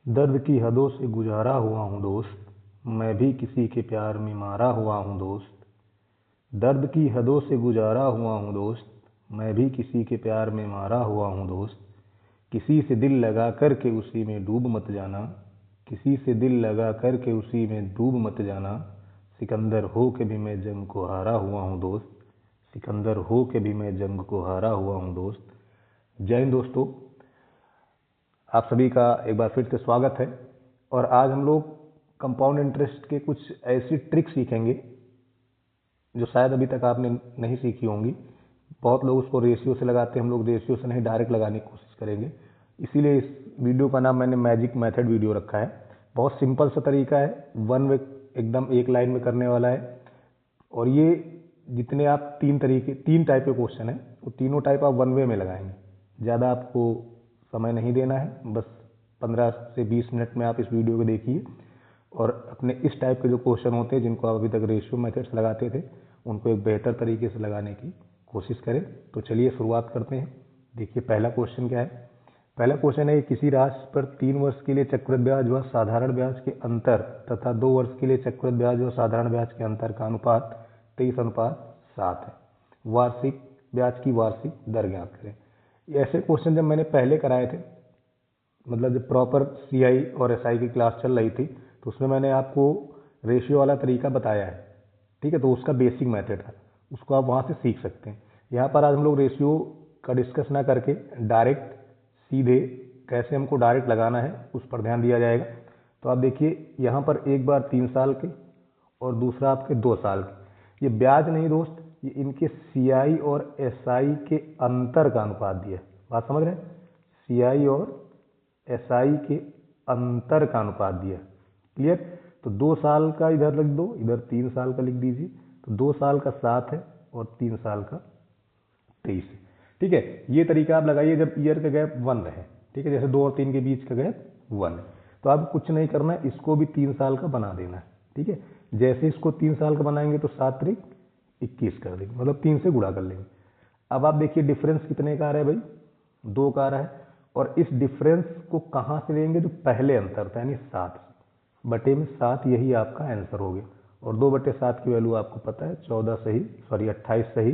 दर्द की हदों से गुजारा हुआ हूँ दोस्त, मैं भी किसी के प्यार में मारा हुआ हूँ दोस्त। दर्द की हदों से गुजारा हुआ हूँ दोस्त, मैं भी किसी के प्यार में मारा हुआ हूँ दोस्त। किसी से दिल लगा कर के उसी में डूब मत जाना, किसी से दिल लगा कर के उसी में डूब मत जाना। सिकंदर हो के भी मैं जंग को हारा हुआ हूँ दोस्त, सिकंदर हो के भी मैं जंग को हारा हुआ हूँ दोस्त। जय हिंद दोस्तों, आप सभी का एक बार फिर से स्वागत है। और आज हम लोग कंपाउंड इंटरेस्ट के कुछ ऐसी ट्रिक सीखेंगे जो शायद अभी तक आपने नहीं सीखी होंगी। बहुत लोग उसको रेशियो से लगाते हैं, हम लोग रेशियो से नहीं डायरेक्ट लगाने की कोशिश करेंगे। इसीलिए इस वीडियो का नाम मैंने मैजिक मेथड वीडियो रखा है। बहुत सिंपल सा तरीका है, वन वे, एकदम एक लाइन में करने वाला है। और ये जितने आप तीन टाइप के क्वेश्चन हैं, वो तीनों टाइप आप वन वे में लगाएंगे। ज़्यादा आपको समय नहीं देना है, बस 15 से 20 मिनट में आप इस वीडियो को देखिए और अपने इस टाइप के जो क्वेश्चन होते हैं जिनको आप अभी तक रेशियो मेथड्स लगाते थे, उनको एक बेहतर तरीके से लगाने की कोशिश करें। तो चलिए शुरुआत करते हैं। देखिए पहला क्वेश्चन क्या है। पहला क्वेश्चन है, किसी राशि पर 3 वर्ष के लिए चक्रवृद्धि ब्याज व साधारण ब्याज के अंतर तथा 2 वर्ष के लिए चक्रवृद्धि ब्याज व साधारण ब्याज के अंतर का अनुपात 23:7 है। वार्षिक ब्याज की वार्षिक दर ज्ञात करें। ऐसे क्वेश्चन जब मैंने पहले कराए थे, मतलब जब प्रॉपर सीआई और एसआई की क्लास चल रही थी, तो उसमें मैंने आपको रेशियो वाला तरीका बताया है। ठीक है, तो उसका बेसिक मेथड था, उसको आप वहाँ से सीख सकते हैं। यहाँ पर आज हम लोग रेशियो का डिस्कस ना करके डायरेक्ट सीधे कैसे हमको डायरेक्ट लगाना है उस पर ध्यान दिया जाएगा। तो आप देखिए यहाँ पर एक बार 3 साल के और दूसरा आपके 2 साल के। ये ब्याज नहीं दोस्त, ये इनके सीआई और एसआई के अंतर का अनुपात दिया है। बात समझ रहे हैं? सीआई और एसआई के अंतर का अनुपात दिया। क्लियर? तो 2 साल का इधर लिख दो, इधर 3 साल का लिख दीजिए। तो 2 साल का 7 है और 3 साल का 23 है। ठीक है, ये तरीका आप लगाइए जब ईयर का गैप 1 रहे। ठीक है, जैसे 2 और 3 के बीच का गैप 1 है, तो आप कुछ नहीं करना है, इसको भी 3 साल का बना देना है। ठीक है, जैसे इसको 3 साल का बनाएंगे तो 7 त्रिक 21 कर देंगे, मतलब 3 से गुणा कर लेंगे। अब आप देखिए डिफरेंस कितने का आ रहा है भाई, 2 का आ रहा है। और इस डिफरेंस को कहाँ से लेंगे, जो पहले अंतर था यानी 7 बटे में 7, यही आपका आंसर हो गया। और 2/7 की वैल्यू आपको पता है, 28 सही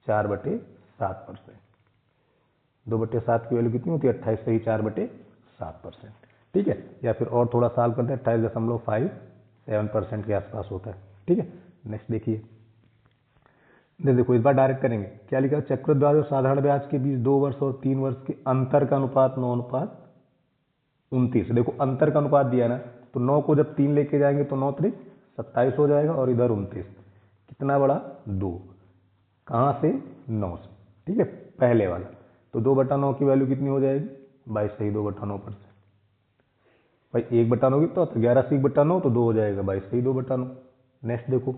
4/7%। 2/7 की वैल्यू कितनी होती है, 28 सही 4/7%। ठीक है, या फिर और थोड़ा साल करते हैं, 28.57% के आसपास होता है। ठीक है, नेक्स्ट देखिए। देखो इस बार डायरेक्ट करेंगे। क्या लिखा है, चक्रवृद्धि ब्याज और साधारण ब्याज के बीच 2 वर्ष और 3 वर्ष के अंतर का अनुपात 9:29। देखो अंतर का अनुपात दिया ना, तो 9 को जब 3 लेके जाएंगे तो 9 त्रिक 27 हो जाएगा, और इधर 29। कितना बड़ा, 2। कहाँ से, 9 से। ठीक है, पहले वाला। तो 2/9 की वैल्यू कितनी हो जाएगी, 22 सही 2/9%। भाई 1/9 कितना होता है, 11 से 1/9 तो 2 हो जाएगा, 22 सही 2/9। नेक्स्ट देखो,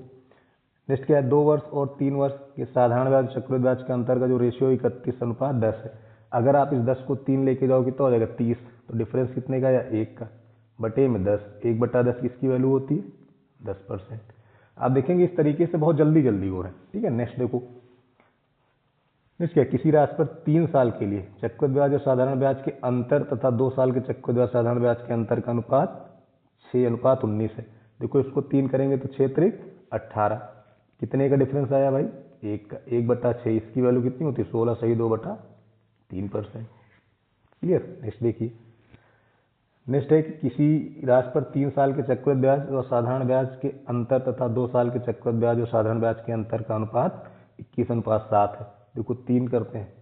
नेक्स्ट क्या है, 2 वर्ष और 3 वर्ष के साधारण ब्याज चक्रवृद्धि ब्याज के अंतर का जो रेशियो 31:10 है। अगर आप इस 10 को 3 लेके जाओ कितना हो जाएगा, 30। तो डिफरेंस कितने का, या 1 का, बटे में 10। 1/10 किसकी वैल्यू होती है, 10%। आप देखेंगे इस तरीके से बहुत जल्दी जल्दी हो रहा है। ठीक है, नेक्स्ट देखो, नेक्स्ट क्या, किसी राशि पर 3 साल के लिए चक्रवृद्धि ब्याज और साधारण ब्याज के अंतर तथा 2 साल के चक्रवृद्धि ब्याज साधारण ब्याज के अंतर का अनुपात 6:19 है। देखो इसको 3 करेंगे तो 6 त्रिक 18। कितने का डिफरेंस आया भाई, 1 का। 1/6 इसकी वैल्यू कितनी होती है, 16 सही 2/3%। क्लियर? नेक्स्ट देखिए, नेक्स्ट है कि किसी राशि पर 3 साल के चक्रवृद्धि ब्याज और साधारण ब्याज के अंतर तथा 2 साल के चक्रवृद्धि ब्याज और साधारण ब्याज के अंतर का अनुपात 21:7 है। देखो 3 करते हैं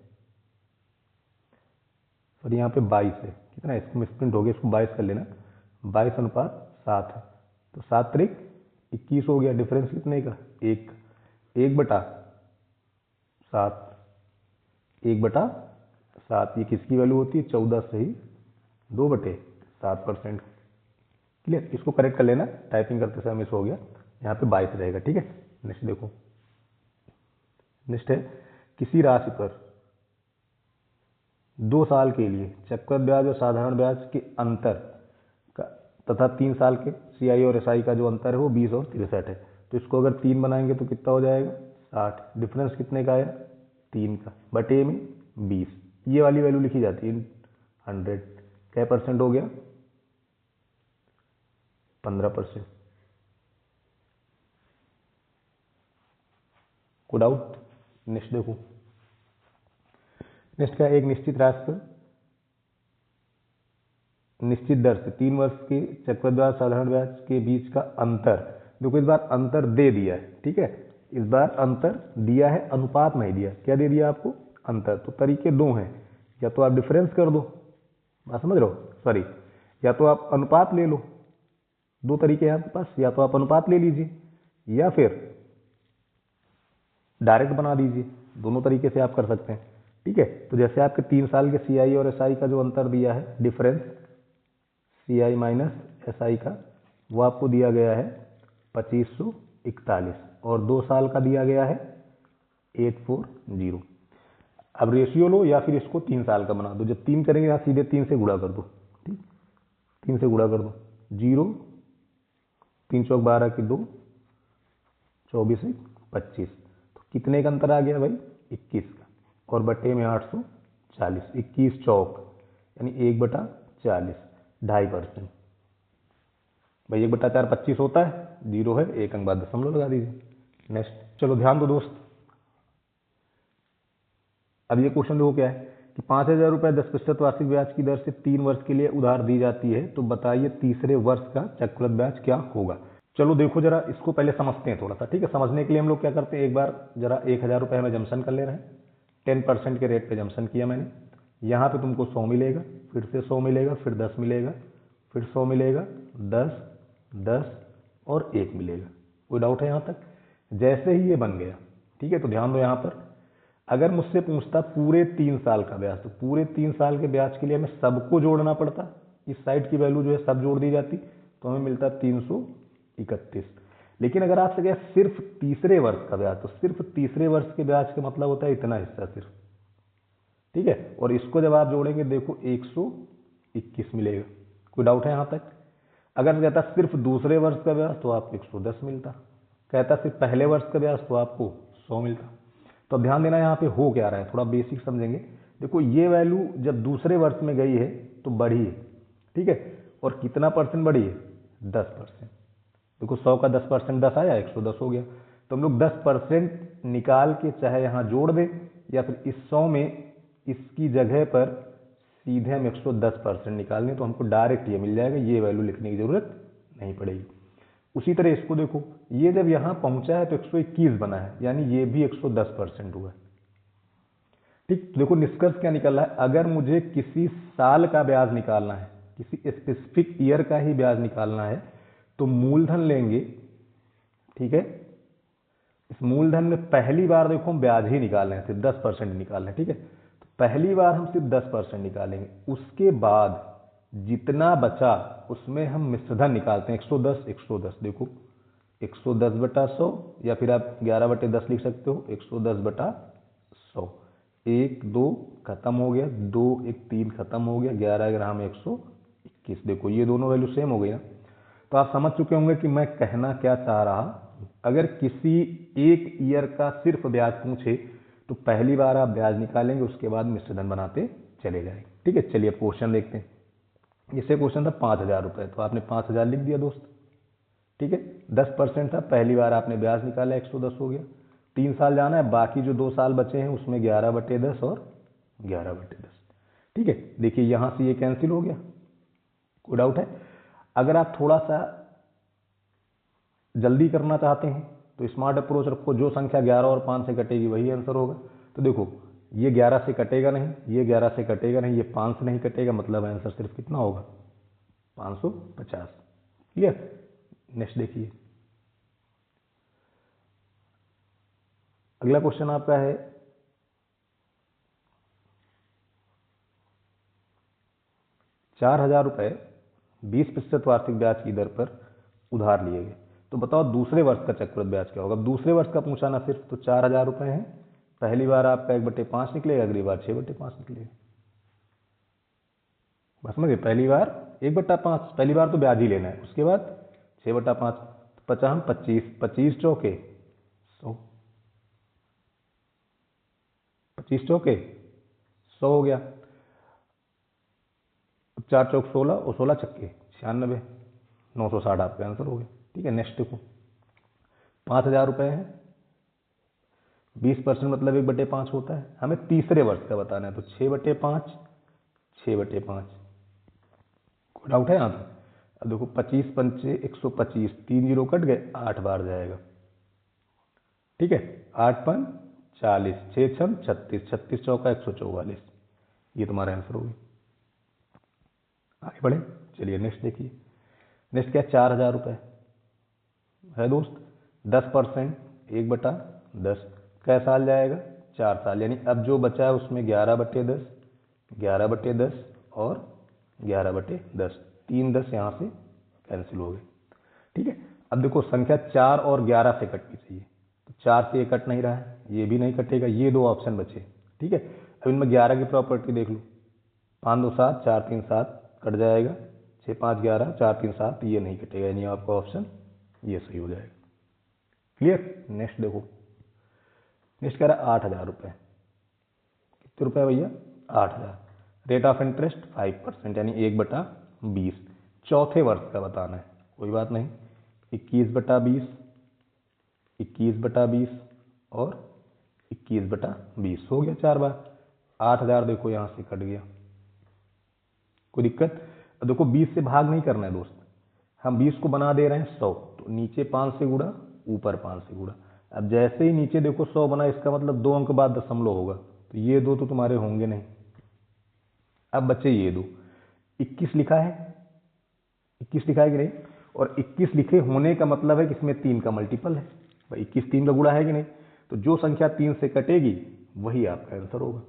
और यहाँ पे 22 है। कितना है, इसको मिसप्रिंट हो गया, इसको 22 कर लेना। 22:7 है, तो 7 त्रिक 21 हो गया। डिफरेंस कितने का, 1। 1/7, 1/7, ये किसकी वैल्यू होती है, 14 सही 2/7%। क्लियर? इसको करेक्ट कर लेना, टाइपिंग करते समय मिस हो गया, यहाँ पे 22 रहेगा। ठीक है, नेक्स्ट देखो, नेक्स्ट है, किसी राशि पर 2 साल के लिए चक्रवृद्धि ब्याज और साधारण ब्याज के अंतर का तथा 3 साल के सीआई और एसआई का जो अंतर है वो 20 और 63 है। तो इसको अगर 3 बनाएंगे तो कितना हो जाएगा, 60। डिफरेंस कितने का आया, 3 का, बटे में 20। ये वाली वैल्यू लिखी जाती है 100। क्या % हो गया, 15%। कोई डाउट? नेक्स्ट देखो, नेक्स्ट क्या है, एक निश्चित राशि पर निश्चित दर से 3 वर्ष के चक्रवृद्धि ब्याज साधारण ब्याज के बीच का अंतर। देखो इस बार अंतर दे दिया है, ठीक है, इस बार अंतर दिया है, अनुपात नहीं दिया। क्या दे दिया आपको? अंतर। तो तरीके दो हैं, या तो आप डिफरेंस कर दो, बात समझ रहे हो, सॉरी, या तो आप अनुपात ले लो। दो तरीके हैं आपके पास, या तो आप अनुपात ले लीजिए या फिर डायरेक्ट बना दीजिए। दोनों तरीके से आप कर सकते हैं, ठीक है। तो जैसे आपके 3 साल के CI और SI का जो अंतर दिया है, डिफरेंस CI माइनस SI का, वो आपको दिया गया है 2541, और 2 साल का दिया गया है 840। अब रेशियो लो या फिर इसको 3 साल का बना दो। जब 3 करेंगे यहाँ सीधे 3 से गुणा कर दो, ठीक, 3 से गुणा कर दो, 0, 3 चौक 12 की 2, 24 1 25। तो कितने का अंतर आ गया भाई? 21 का, और बटे में 840, 21 चौक यानी 1/40, 2.5%। भाई 1/4 25 होता है, 0 है, 1 अंक बाद दशमलव लगा दीजिए। नेक्स्ट चलो ध्यान दो दोस्त, अब ये क्वेश्चन देखो क्या है कि 5,000 रुपये 10% वार्षिक ब्याज की दर से 3 वर्ष के लिए उधार दी जाती है, तो बताइए तीसरे वर्ष का चक्रवृद्धि ब्याज क्या होगा। चलो देखो जरा इसको पहले समझते हैं थोड़ा सा, ठीक है। समझने के लिए हम लोग क्या करते हैं, एक बार जरा 1,000 रुपये में जमसन कर ले रहे हैं। 10% के रेट पे जमसन किया मैंने। यहाँ पे तुमको 100 मिलेगा, फिर से 100 मिलेगा, फिर 10 मिलेगा, फिर 100 मिलेगा, 10 10 और 1 मिलेगा। कोई डाउट है यहाँ तक? जैसे ही ये बन गया, ठीक है, तो ध्यान दो यहाँ पर, अगर मुझसे पूछता पूरे 3 साल का ब्याज, तो पूरे 3 साल के ब्याज के लिए हमें सबको जोड़ना पड़ता। इस साइड की वैल्यू जो है सब जोड़ दी जाती, तो हमें मिलता 331। लेकिन अगर आपसे कहे सिर्फ तीसरे वर्ष का ब्याज, तो सिर्फ तीसरे वर्ष के ब्याज का मतलब होता है इतना हिस्सा सिर्फ, ठीक है। और इसको जब आप जोड़ेंगे देखो 121 मिलेगा। कोई डाउट है यहाँ तक? अगर कहता सिर्फ दूसरे वर्ष का ब्याज तो आपको 110 मिलता, कहता सिर्फ पहले वर्ष का ब्याज तो आपको 100 मिलता। तो अब ध्यान देना यहाँ पे हो क्या रहा है, थोड़ा बेसिक समझेंगे। देखो ये वैल्यू जब दूसरे वर्ष में गई है तो बढ़ी है, ठीक है, और कितना परसेंट बढ़ी है? 10%। देखो 100 का 10%, 10 आया, 110 हो गया। तो हम लोग 10% निकाल के चाहे यहाँ जोड़ दें, या फिर इस 100 में इसकी जगह पर सीधे हम 110% निकाल लें, तो हमको डायरेक्ट ये मिल जाएगा, ये वैल्यू लिखने की जरूरत नहीं पड़ेगी। उसी तरह इसको देखो, ये जब यहाँ पहुंचा है तो 121 बना है, यानी ये भी 110% हुआ है, ठीक। देखो निष्कर्ष क्या निकल रहा है, अगर मुझे किसी साल का ब्याज निकालना है, किसी स्पेसिफिक ईयर का ही ब्याज निकालना है, तो मूलधन लेंगे, ठीक है। इस मूलधन में पहली बार देखो हम ब्याज ही निकाल रहे हैं, सिर्फ 10% निकाल रहे हैं, ठीक है। तो पहली बार हम सिर्फ 10% निकालेंगे, उसके बाद जितना बचा उसमें हम मिश्रधन निकालते हैं, 110 110। देखो 110/100, या फिर आप 11/10 लिख सकते हो, 110/100। 1 2 खत्म हो गया, 2 1 3 खत्म हो गया, 11 ग्राम 121। देखो ये दोनों वैल्यू सेम हो गई ना। तो आप समझ चुके होंगे कि मैं कहना क्या चाह रहा हूं। अगर किसी एक ईयर का सिर्फ ब्याज पूछे तो पहली बार आप ब्याज निकालेंगे, उसके बाद मिश्रधन बनाते चले जाएंगे, ठीक है। चलिए अब क्वेश्चन देखते हैं। जैसे क्वेश्चन था 5,000 रुपये, तो आपने 5,000 लिख दिया दोस्त, ठीक है। 10% था, पहली बार आपने ब्याज निकाला, 110 हो गया। 3 साल जाना है, बाकी जो 2 साल बचे हैं उसमें 11/10 और 11/10, ठीक है। देखिए यहां से ये कैंसिल हो गया। कोई डाउट है? अगर आप थोड़ा सा जल्दी करना चाहते हैं तो स्मार्ट अप्रोच रखो, जो संख्या 11 और 5 से कटेगी वही आंसर होगा। तो देखो ये 11 से कटेगा नहीं, ये 11 से कटेगा नहीं, ये 5 से नहीं कटेगा, मतलब आंसर सिर्फ कितना होगा? 550। क्लियर? नेक्स्ट देखिए, अगला क्वेश्चन आपका है 4,000 रुपये 20% वार्षिक ब्याज की दर पर उधार लिए गए, तो बताओ दूसरे वर्ष का चक्रवृद्धि ब्याज क्या होगा। दूसरे वर्ष का पूछा ना सिर्फ, तो 4,000 रुपये है, पहली बार आपका 1/5 निकलेगा, अगली बार 6/5 निकलेगा। बस समझिए, पहली बार 1/5, पहली बार तो ब्याज ही लेना है, उसके बाद 6/5, 50 25, 25 चौके 100, 25 चौके 100 हो गया। अब 4 चौक 16 और 16 छक्के 96, 960 आपका आंसर हो गया। ठीक है, नेक्स्ट देखो, 5,000 रुपये है, 20% मतलब 1/5 होता है। हमें तीसरे वर्ष का बताना है, तो 6/5, 6/5। कोई डाउट है यहाँ पे? अब देखो 25 पंचे 125, 3 जीरो कट गए, 8 बार जाएगा। ठीक है, 8 पन 40, 6 छम 36, 36 चौका 144, ये तुम्हारा आंसर होगा। आगे बढ़े, चलिए नेक्स्ट देखिए। नेक्स्ट क्या है, 4,000 रुपये है दोस्त, 10%, 1/10 कै साल जाएगा, 4 साल, यानी अब जो बचा है उसमें 11/10, 11/10 और 11/10, 3 10 यहाँ से कैंसिल हो गए। ठीक है, अब देखो संख्या 4 और 11 से कटनी चाहिए, तो 4 से ये कट नहीं रहा है, ये भी नहीं कटेगा, ये 2 ऑप्शन बचे। ठीक है, अब इनमें 11 की प्रॉपर्टी देख लो, 5 2 7, 4 3 7 कट जाएगा, 6 5 11, 4 3 7, ये नहीं कटेगा, यानी आपका ऑप्शन ये सही हो जाएगा। क्लियर? नेक्स्ट देखो, नेक्स्ट कह रहा है 8,000 रुपये। कितने रुपए भैया? 8,000। रेट ऑफ इंटरेस्ट 5%, यानी 1/20। चौथे वर्ष का बताना है, कोई बात नहीं, 21/20, 21/20 और 21/20 हो गया 4 बार। 8,000 देखो यहाँ से कट गया, कोई दिक्कत? देखो 20 से भाग नहीं करना है दोस्त, हम 20 को बना दे रहे हैं 100, तो नीचे 5 से गुणा, ऊपर 5 से गुणा। अब जैसे ही नीचे देखो 100 बना, इसका मतलब 2 अंक बाद दशमलव होगा, तो ये 2 तो तुम्हारे होंगे नहीं। अब बच्चे ये 2, 21 लिखा है, 21 लिखा है कि नहीं? और 21 लिखे होने का मतलब है कि इसमें 3 का मल्टीपल है भाई, 21 3 का गुणा है कि नहीं? तो जो संख्या 3 से कटेगी वही आपका आंसर होगा।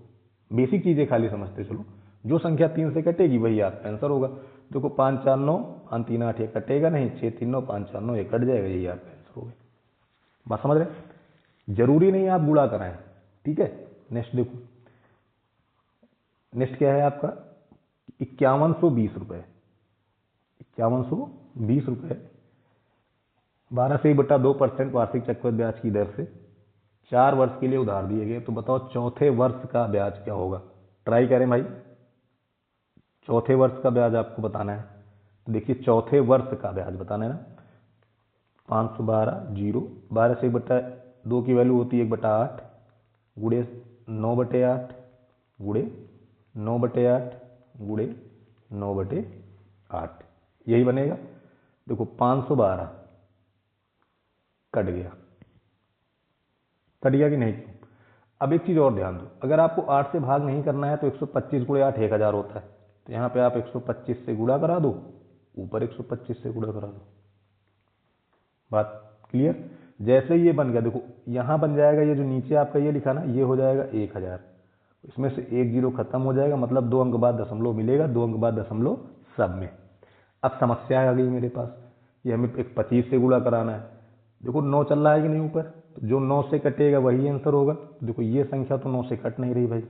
बेसिक चीजें खाली समझते चलो, जो संख्या 3 से कटेगी वही आपका आंसर होगा। देखो 5 4 9, 5 3 8, ये कटेगा नहीं, 6 3 9, 5 4 9, ये कट जाएगा, यही आपका आंसर होगा। बात समझ रहे? जरूरी नहीं आप गुणा कराएं। ठीक है, नेक्स्ट देखो, नेक्स्ट क्या है आपका, 5120 रुपये, 5120 रुपये, 12 से 1/2% वार्षिक चक्रवृद्धि ब्याज की दर से 4 वर्ष के लिए उधार दिए गए। तो बताओ चौथे वर्ष का ब्याज क्या होगा? ट्राई करें भाई, चौथे वर्ष का ब्याज आपको बताना है। तो देखिए चौथे वर्ष का ब्याज बताना है ना, 512 जीरो, 12 से 1/2 की वैल्यू होती है 1/8, गुड़े 9/8, गुड़े 9/8, गुड़े 9/8, यही बनेगा। देखो 512 कट गया, कट गया कि नहीं? अब एक चीज और ध्यान दो, अगर आपको 8 से भाग नहीं करना है तो 125 गुणे 8 1000 होता है, तो यहाँ पे आप 125 से गुणा करा दो, ऊपर 125 से गुणा करा दो। बात क्लियर? जैसे ही ये बन गया, देखो यहाँ बन जाएगा, ये जो नीचे आपका ये लिखा ना, ये हो जाएगा 1000, इसमें से 1 जीरो खत्म हो जाएगा, मतलब 2 अंक बाद दशमलव मिलेगा, 2 अंक बाद दशमलव सब में। अब समस्या आ गई मेरे पास, ये हमें एक 25 से गुणा कराना है। देखो 9 चल रहा है कि नहीं ऊपर, तो जो 9 से कटेगा वही आंसर होगा। देखो ये संख्या तो 9 से कट नहीं रही भाई,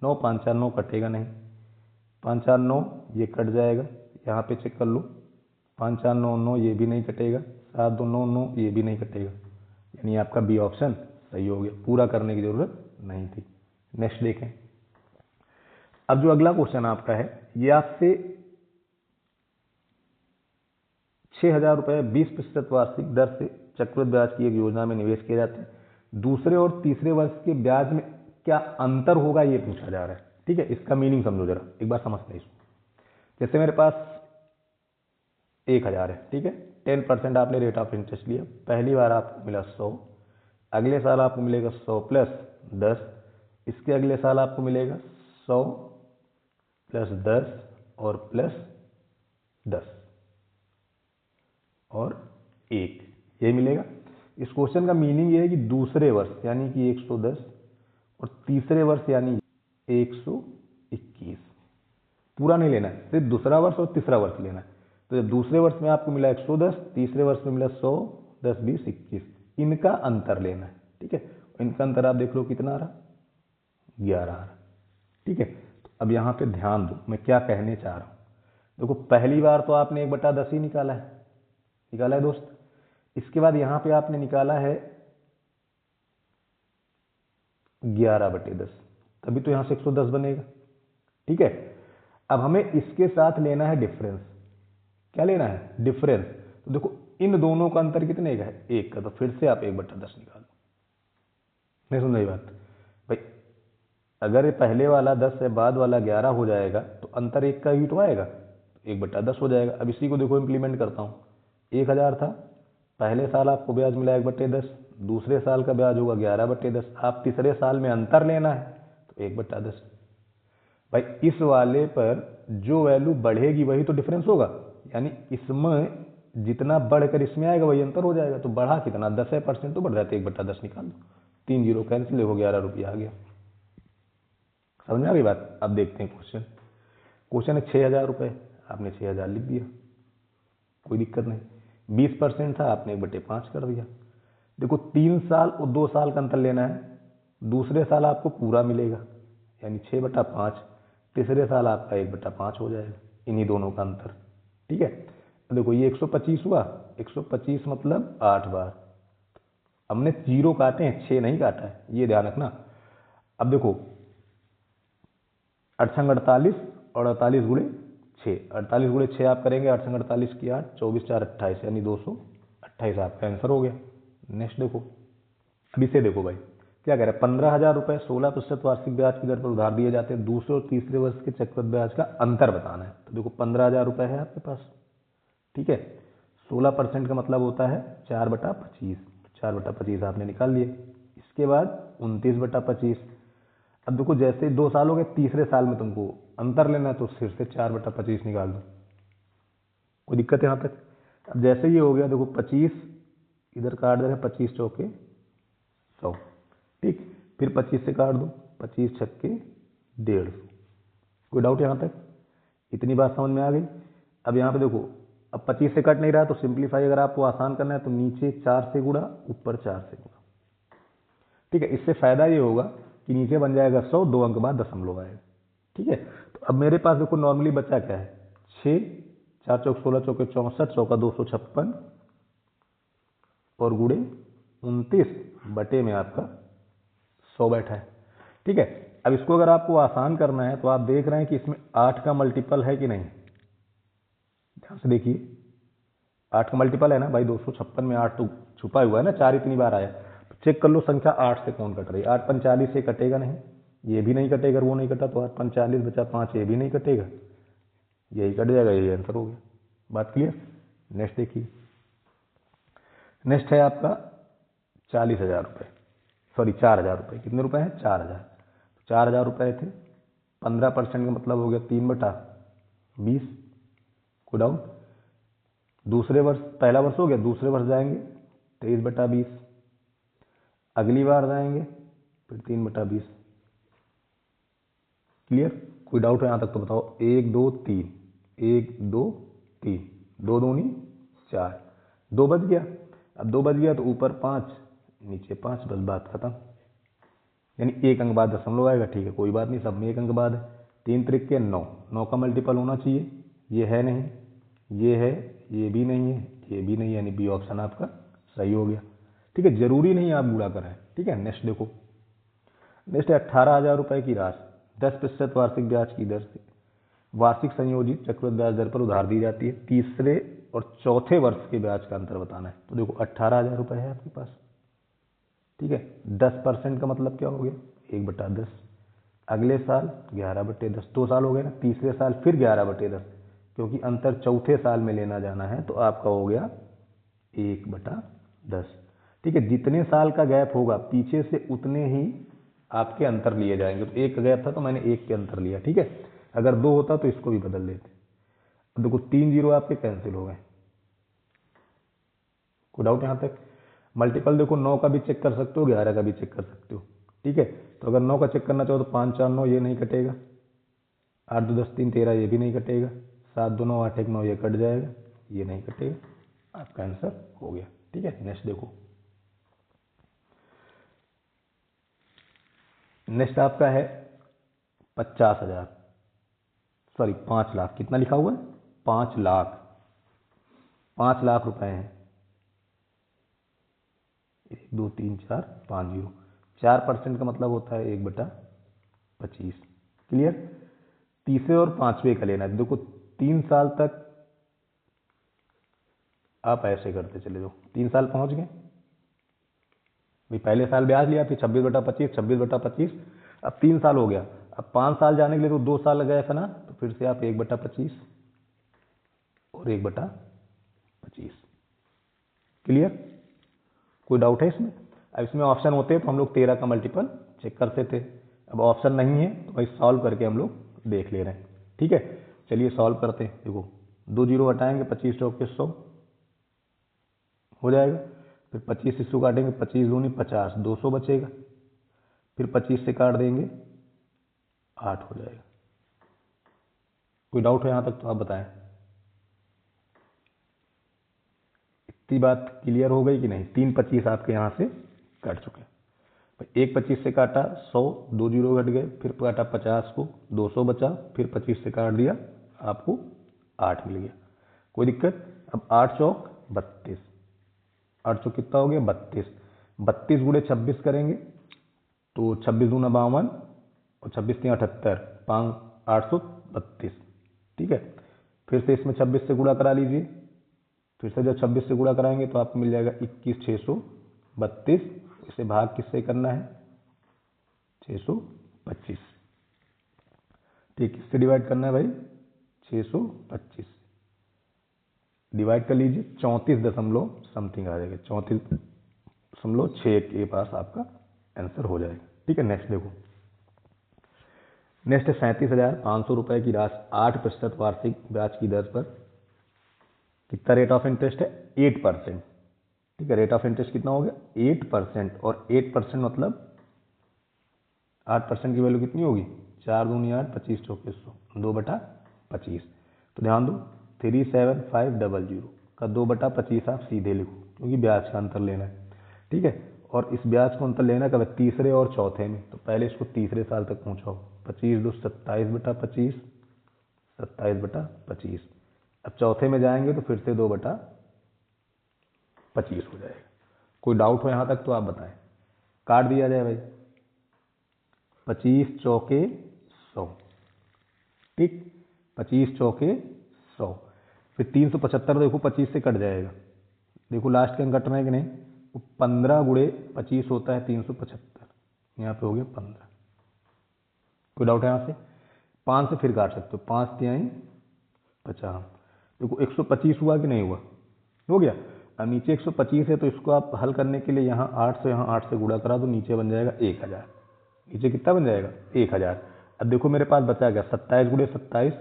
9 5 4 9 कटेगा नहीं, 5 4 9 ये कट जाएगा, यहाँ पे चेक कर लो, 5 4 9 9 ये भी नहीं कटेगा, 7 2 9 9 ये भी नहीं कटेगा, यानी आपका बी ऑप्शन सही हो गया, पूरा करने की जरूरत नहीं थी। नेक्स्ट देखें, अब जो अगला क्वेश्चन आपका है, ये आपसे 6,000 रुपये 20% वार्षिक दर से चक्रवृद्धि ब्याज की एक योजना में निवेश किए जाते हैं। दूसरे और तीसरे वर्ष के ब्याज में क्या अंतर होगा, ये पूछा जा रहा है। ठीक है, इसका मीनिंग समझो जरा, एक बार समझते हैं इसको। जैसे मेरे पास 1000 है, ठीक है, 10% आपने रेट ऑफ इंटरेस्ट लिया, पहली बार आपको मिला 100, अगले साल आपको मिलेगा 100 प्लस 10, इसके अगले साल आपको मिलेगा 100 प्लस 10 और प्लस 10 और 1, यही मिलेगा। इस क्वेश्चन का मीनिंग ये है कि दूसरे वर्ष यानी कि 110 और तीसरे वर्ष यानी 121, पूरा नहीं लेना है, सिर्फ दूसरा वर्ष और तीसरा वर्ष लेना है। तो जब दूसरे वर्ष में आपको मिला 110, तीसरे वर्ष में मिला 100, 10 20 21, इनका अंतर लेना है। ठीक है, इनका अंतर आप देख लो कितना आ रहा, 11 आ रहा। ठीक है, तो अब यहाँ पे ध्यान दो मैं क्या कहने चाह रहा हूँ। देखो पहली बार तो आपने 1/10 ही निकाला है दोस्त, इसके बाद यहां पे आपने निकाला है 11/10, तभी तो यहां से 110 बनेगा। ठीक है, अब हमें इसके साथ लेना है डिफरेंस। क्या लेना है? डिफरेंस। तो देखो इन दोनों का अंतर कितने का है, 1 का, तो फिर से आप 1/10 निकालो। नहीं सुन रही बात भाई, अगर ये पहले वाला 10 है, बाद वाला 11 हो जाएगा तो अंतर 1 का ही तो आएगा, 1/10 हो जाएगा। अब इसी को देखो इम्प्लीमेंट करता हूँ, 1000 था, पहले साल आपको ब्याज मिला 1/10, दूसरे साल का ब्याज होगा 11/10, आप तीसरे साल में अंतर लेना है तो 1/10। भाई इस वाले पर जो वैल्यू बढ़ेगी वही तो डिफरेंस होगा, यानी इसमें जितना बढ़कर इसमें आएगा वही अंतर हो जाएगा। तो बढ़ा कितना, 10% तो बढ़ जाता है, 1/10 निकाल दो, 3 जीरो कैंसिल, देखो 11 रुपया आ गया। समझ में आ गई बात। अब देखते हैं क्वेश्चन। क्वेश्चन है 6000 रुपये, आपने 6000 लिख दिया, कोई दिक्कत नहीं। 20% था, आपने 1/5 कर दिया। देखो 3 साल और 2 साल का अंतर लेना है, दूसरे साल आपको पूरा मिलेगा यानी 6/5, तीसरे साल आपका 1/5 हो जाएगा, इन्हीं दोनों का अंतर। ठीक है, तो देखो ये 125 हुआ, 125 मतलब 8 बार, हमने 0 काटे हैं, 6 नहीं काटा है, ये ध्यान रखना। अब देखो 8 48 और 48 गुणे 6, 48 गुणे 6 आप करेंगे, 8 48 की 8, 24 4 28 यानी 228 आपका आंसर हो गया। नेक्स्ट देखो, अब इसे देखो भाई क्या कह रहा है, 15,000 रुपये 16% वार्षिक ब्याज की दर पर उधार दिए जाते हैं, दूसरे और तीसरे वर्ष के चक्रवृद्धि ब्याज का अंतर बताना है। तो देखो 15,000 रुपये है आपके पास, ठीक है, 16% का मतलब होता है 4/25, 4/25 आपने निकाल लिए। इसके बाद 29/25। अब देखो जैसे 2 साल हो गए, तीसरे साल में तुमको अंतर लेना है तो फिर से 4/25 निकाल दो, कोई दिक्कत है यहाँ तक। अब जैसे ये हो गया, देखो 25 इधर काट दे रहे, 25 चौके 100, ठीक, फिर 25 से काट दो, 25 छक्के 150। कोई डाउट यहाँ तक, इतनी बात समझ में आ गई। अब यहाँ पे देखो, अब 25 से कट नहीं रहा तो सिंप्लीफाई अगर आपको आसान करना है तो नीचे 4 से गुणा, ऊपर 4 से गुणा, ठीक है। इससे फायदा ये होगा कि नीचे बन जाएगा 100, 2 अंक बाद दशमलव आएगा, ठीक है। तो अब मेरे पास देखो नॉर्मली बचा क्या है, 6, 4 चौक 16 चौके 64, चौका 256 और गुणे 29 बटे में आपका 100 बैठा है, ठीक है। अब इसको अगर आपको आसान करना है तो आप देख रहे हैं कि इसमें 8 का मल्टीपल है कि नहीं, ध्यान से देखिए, 8 का मल्टीपल है ना भाई, 256 में 8 तो छुपा हुआ है ना, 4 इतनी बार आया। चेक कर लो संख्या 8 से कौन कट रही है, 8 45 से कटेगा नहीं, ये भी नहीं कटेगा, वो नहीं कटा तो 8 45 बचा 5, ये भी नहीं कटेगा, यही कट जाएगा, यही आंसर हो गया। बात क्लियर। नेक्स्ट देखिए, नेक्स्ट है आपका 40,000 रुपये, सॉरी 4,000 रुपये, कितने रुपए हैं, 4,000, 4,000 रुपये थे, 15% का मतलब हो गया 3/20, को डाउन। दूसरे वर्ष, पहला वर्ष हो गया, दूसरे वर्ष जाएंगे 23/20, अगली बार जाएंगे फिर 3/20। क्लियर, कोई डाउट है यहाँ तक तो बताओ। 1 2 3, 1 2 3, 2 दूनी 4, 2 बच गया। अब 2 बच गया तो ऊपर 5 नीचे 5, बस बात खत्म, यानी 1 अंक बाद दशमलव आएगा, ठीक है, कोई बात नहीं, सब में 1 अंक बाद है। 3 त्रिक के 9, 9 का मल्टीपल होना चाहिए, ये है नहीं, ये है, ये भी नहीं है, ये भी नहीं, यानी बी ऑप्शन आपका सही हो गया, ठीक है। जरूरी नहीं आप गुणा कराएं, ठीक है। नेक्स्ट देखो, नेक्स्ट है 18,000 रुपये की राशि 10% वार्षिक ब्याज की दर से वार्षिक संयोजित चक्रवृद्धि ब्याज दर पर उधार दी जाती है, तीसरे और चौथे वर्ष के ब्याज का अंतर बताना है। तो देखो 18,000 रुपये है आपके पास, ठीक है, 10% का मतलब क्या हो गया, 1/10, अगले साल 11/10, 2 साल हो गए ना, तीसरे साल फिर 11/10, क्योंकि अंतर चौथे साल में लेना जाना है तो आपका हो गया 1/10, ठीक है। जितने साल का गैप होगा पीछे से उतने ही आपके अंतर लिए जाएंगे, तो 1 का गैप था तो मैंने 1 के अंतर लिया, ठीक है। अगर 2 होता तो इसको भी बदल लेते। अब देखो 3 जीरो आपके कैंसिल हो गए, कोई डाउट यहाँ तक। मल्टीपल देखो 9 का भी चेक कर सकते हो, 11 का भी चेक कर सकते हो, ठीक है। तो अगर 9 का चेक करना चाहो तो 5 4 9 ये नहीं कटेगा, 8 2 10 3 13 ये भी नहीं कटेगा, 7 2 9 8 1 9 ये कट जाएगा, ये नहीं कटेगा, आपका आंसर हो गया, ठीक है। नेक्स्ट देखो, नेक्स्ट आपका है 50,000, सॉरी 5 लाख, कितना लिखा हुआ है, 5 लाख, 5 लाख रुपए हैं, 1 2 3 4 5 जीरो, 4% का मतलब होता है 1/25। क्लियर। तीसरे और पांचवे का लेना है, देखो 3 साल तक आप ऐसे करते चले जाओ, 3 साल पहुंच गए भाई। पहले साल ब्याज लिया फिर 26/25, 26/25, अब 3 साल हो गया। अब 5 साल जाने के लिए तो 2 साल लग गए ना, तो फिर से आप 1/25 और 1/25। क्लियर? कोई डाउट है इसमें? अब इसमें ऑप्शन होते हैं तो हम लोग 13 का मल्टीपल चेक करते थे। अब ऑप्शन नहीं है तो भाई सॉल्व करके हम लोग देख ले रहे हैं। ठीक है, चलिए सॉल्व करते हैं। देखो 2 जीरो हटाएंगे, 25 चौक के 100 हो जाएगा। फिर 25 इसको काटेंगे, 25 दूनी 50, 200 बचेगा। फिर 25 से काट देंगे, 8 हो जाएगा। कोई डाउट है यहाँ तक तो आप बताएं। इतनी बात क्लियर हो गई कि नहीं? 3 25 आपके यहाँ से कट चुके। एक 25 से काटा 100, 2 जीरो घट गए, फिर काटा 50 को, 200 बचा, फिर 25 से काट दिया, आपको 8 मिल गया। कोई दिक्कत? अब 8 चौक 32, 8 चौक कितना हो गया? 32। 32 गुणे 26 करेंगे तो 26 दूना 52 और 26 3 78, 832। ठीक है, फिर से इसमें 26 से गुणा करा लीजिए। फिर से जब 26 से गुणा कराएंगे तो आपको मिल जाएगा 21,632। इसे भाग किससे करना है? 625। ठीक, किससे डिवाइड करना है भाई? 625 डिवाइड कर लीजिए, 34 दशमलव समथिंग आ जाएगा, 34.6 के पास आपका आंसर हो जाएगा। ठीक है, नेक्स्ट देखो। नेक्स्ट है 37,500 रुपए की राशि 8% वार्षिक ब्याज की दर पर। कितना रेट ऑफ इंटरेस्ट है? 8%। ठीक है, रेट ऑफ इंटरेस्ट कितना हो गया? 8%। और 8% मतलब 8% की वैल्यू कितनी होगी? 4 दूनी 8, 25 चौके 100, 2/25। तो ध्यान दो, 37500 का 2/25 आप सीधे लिखो, क्योंकि ब्याज का अंतर लेना है। ठीक है, और इस ब्याज को अंतर लेना कब? तीसरे और चौथे में। तो पहले इसको तीसरे साल तक पहुंचाओ। 25 2 27/25, 27/25। अब चौथे में जाएंगे तो फिर से 2/25 हो जाएगा। कोई डाउट हो यहाँ तक तो आप बताएं। काट दिया जाए भाई, 25 चौके 100। ठीक, 25 चौके 100। फिर 375 देखो 25 से कट जाएगा। देखो लास्ट के अंक कटना है कि नहीं? तो 15 गुणे 25 होता है 375। यहाँ पे हो गया 15। कोई डाउट है यहाँ से? 5 से फिर काट सकते हो, 5 3 50। देखो 125 हुआ कि नहीं हुआ? हो गया। अब नीचे 125 है तो इसको आप हल करने के लिए यहाँ 8 से गुणा करा दो, नीचे बन जाएगा 1000। नीचे कितना बन जाएगा? 1000। अब देखो मेरे पास बचा गया 27 गुणे 27,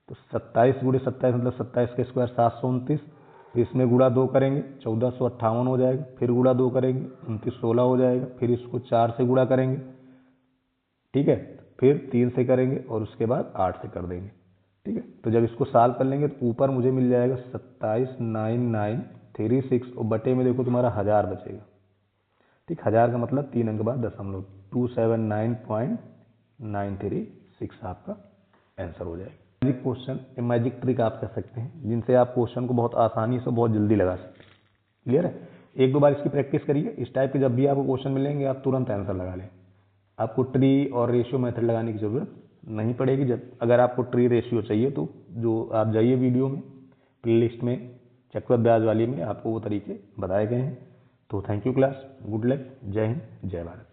तो 27 गुणे 27 मतलब 27 का स्क्वायर 729। फिर इसमें गुणा 2 करेंगे 1458 हो जाएगा। फिर गुणा 2 करेंगे 2916 हो जाएगा। फिर इसको 4 से गुणा करेंगे, ठीक है, फिर 3 से करेंगे और उसके बाद 8 से कर देंगे। ठीक है, तो जब इसको सॉल्व कर लेंगे तो ऊपर मुझे मिल जाएगा 279936 और बटे में देखो तुम्हारा 1000 बचेगा। ठीक, 1000 का मतलब 3 अंक बाद दशमलव, 279.936 आपका आंसर हो जाएगा। मैजिक क्वेश्चन, मैजिक ट्रिक आप कह सकते हैं, जिनसे आप क्वेश्चन को बहुत आसानी से बहुत जल्दी लगा सकते हैं। क्लियर है? एक दो बार इसकी प्रैक्टिस करिए। इस टाइप के जब भी आपको क्वेश्चन मिलेंगे आप तुरंत आंसर लगा लें। आपको ट्री और रेशियो मेथड लगाने की जरूरत नहीं पड़ेगी। जब अगर आपको ट्री रेशियो चाहिए तो जो आप जाइए वीडियो में, प्लेलिस्ट में चक्रवृद्धि ब्याज वाली में आपको वो तरीके बताए गए हैं। तो thank you class, good luck, जय हिंद, जय भारत।